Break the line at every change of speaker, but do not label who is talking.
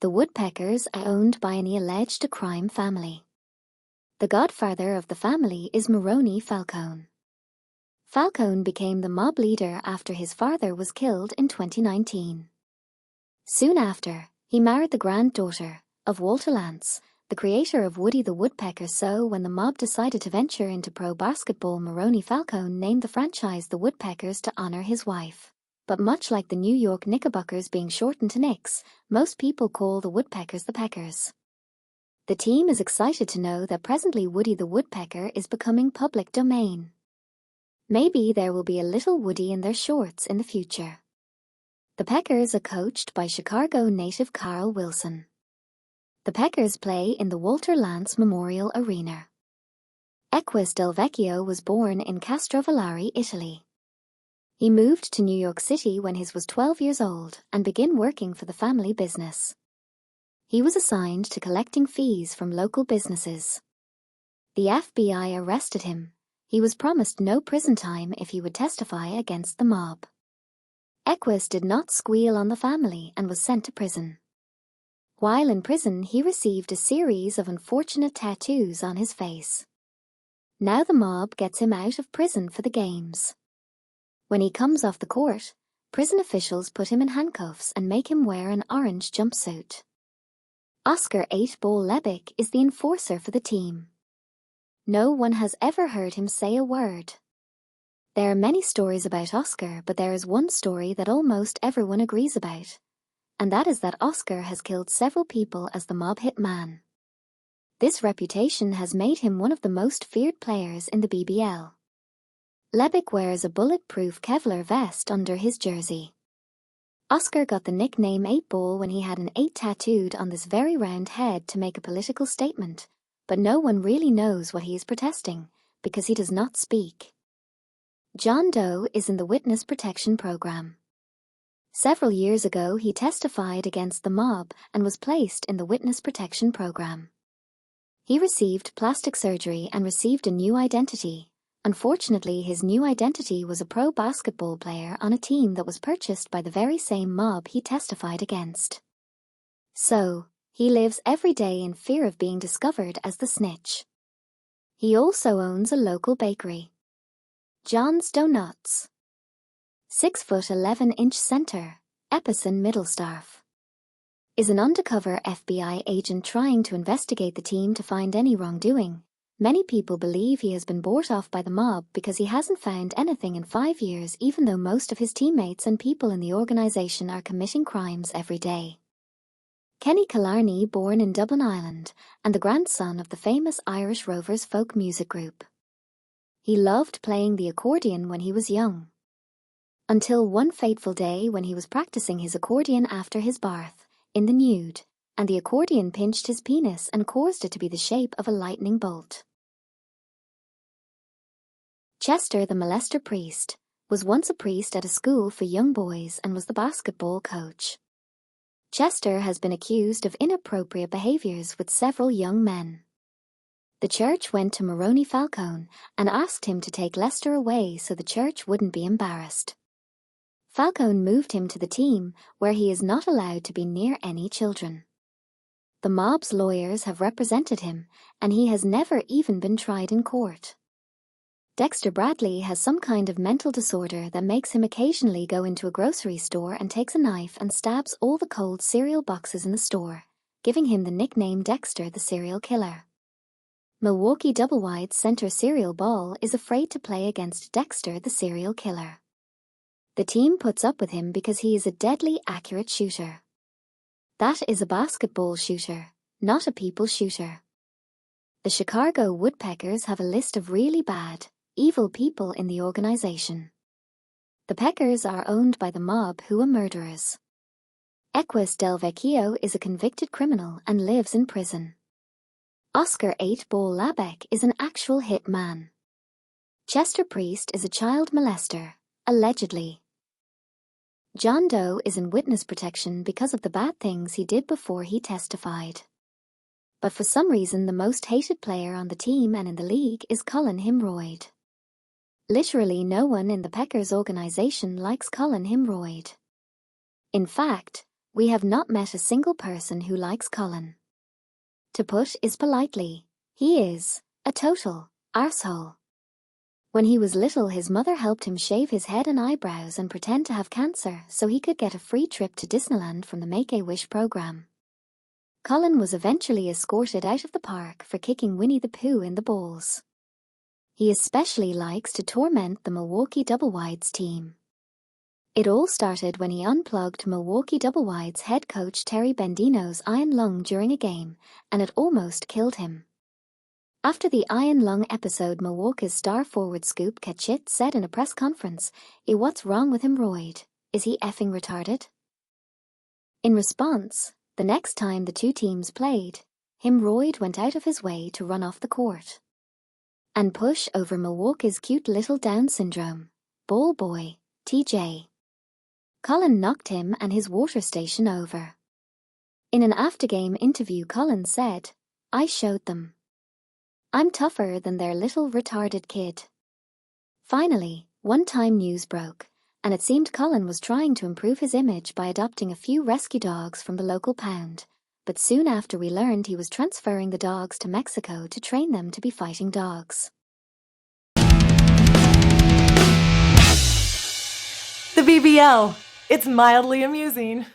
The Woodpeckers are owned by an alleged crime family. The godfather of the family is Moroni Falcone. Falcone became the mob leader after his father was killed in 2019. Soon after, he married the granddaughter of Walter Lantz, the creator of Woody the Woodpecker. So when the mob decided to venture into pro basketball, Moroni Falcone named the franchise the Woodpeckers to honor his wife. But much like the New York Knickerbockers being shortened to Knicks, most people call the Woodpeckers the Peckers. The team is excited to know that presently Woody the Woodpecker is becoming public domain. Maybe there will be a little Woody in their shorts in the future. The Peckers are coached by Chicago native Carl Wilson. The Peckers play in the Walter Lantz Memorial Arena. Equus Del Vecchio was born in Castrovillari, Italy. He moved to New York City when he was 12 years old and began working for the family business. He was assigned to collecting fees from local businesses. The FBI arrested him. He was promised no prison time if he would testify against the mob. Equus did not squeal on the family and was sent to prison. While in prison, he received a series of unfortunate tattoos on his face. Now the mob gets him out of prison for the games. When he comes off the court, prison officials put him in handcuffs and make him wear an orange jumpsuit. Oscar 8-Ball Lebick is the enforcer for the team. No one has ever heard him say a word. There are many stories about Oscar, but there is one story that almost everyone agrees about, and that is that Oscar has killed several people as the mob hitman. This reputation has made him one of the most feared players in the BBL. Lebick wears a bulletproof Kevlar vest under his jersey. Oscar got the nickname 8-Ball when he had an 8 tattooed on this very round head to make a political statement, but no one really knows what he is protesting, because he does not speak. John Doe is in the Witness Protection Program. Several years ago he testified against the mob and was placed in the Witness Protection Program. He received plastic surgery and received a new identity. Unfortunately, his new identity was a pro basketball player on a team that was purchased by the very same mob he testified against. So, he lives every day in fear of being discovered as the snitch. He also owns a local bakery, John's Donuts. 6'11" center, Epison Middlestaff, is an undercover FBI agent trying to investigate the team to find any wrongdoing. Many people believe he has been bought off by the mob because he hasn't found anything in 5 years, even though most of his teammates and people in the organization are committing crimes every day. Kenny Killarney, born in Dublin, Ireland, and the grandson of the famous Irish Rovers folk music group. He loved playing the accordion when he was young. Until one fateful day when he was practicing his accordion after his bath, in the nude, and the accordion pinched his penis and caused it to be the shape of a lightning bolt. Chester the molester priest was once a priest at a school for young boys and was the basketball coach. Chester has been accused of inappropriate behaviors with several young men. The church went to Moroni Falcone and asked him to take Lester away so the church wouldn't be embarrassed. Falcone moved him to the team, where he is not allowed to be near any children. The mob's lawyers have represented him, and he has never even been tried in court. Dexter Bradley has some kind of mental disorder that makes him occasionally go into a grocery store and takes a knife and stabs all the cold cereal boxes in the store, giving him the nickname Dexter the Serial Killer. Milwaukee double-wide center Cereal Ball is afraid to play against Dexter the Serial Killer. The team puts up with him because he is a deadly accurate shooter. That is a basketball shooter, not a people shooter. The Chicago Woodpeckers have a list of really bad, evil people in the organization. The Peckers are owned by the mob who are murderers. Equus Del Vecchio is a convicted criminal and lives in prison. Oscar 8-Ball Lebick is an actual hit man. Chester Priest is a child molester, allegedly. John Doe is in witness protection because of the bad things he did before he testified. But for some reason the most hated player on the team and in the league is Colin Himroyd. Literally no one in the Peckers organization likes Colin Himroyd. In fact, We have not met a single person who likes Colin. To put is politely, he is a total arsehole. When he was little, his mother helped him shave his head and eyebrows and pretend to have cancer so he could get a free trip to Disneyland from the Make-A-Wish program. Colin was eventually escorted out of the park for kicking Winnie the Pooh in the balls. He especially likes to torment the Milwaukee Doublewides team. It all started when he unplugged Milwaukee Doublewides head coach Terry Bendino's iron lung during a game, and it almost killed him. After the iron lung episode, Milwaukee's star forward Scoop Ketchit said in a press conference, "What's wrong with him, Royd? Is he effing retarded?" In response, the next time the two teams played, Royd went out of his way to run off the court and push over Milwaukee's cute little Down syndrome ball boy, TJ. Colin knocked him and his water station over. In an after-game interview, Colin said, "I showed them. I'm tougher than their little retarded kid." Finally, one-time news broke, and it seemed Colin was trying to improve his image by adopting a few rescue dogs from the local pound, but soon after we learned he was transferring the dogs to Mexico to train them to be fighting dogs.
The BBL. It's mildly amusing.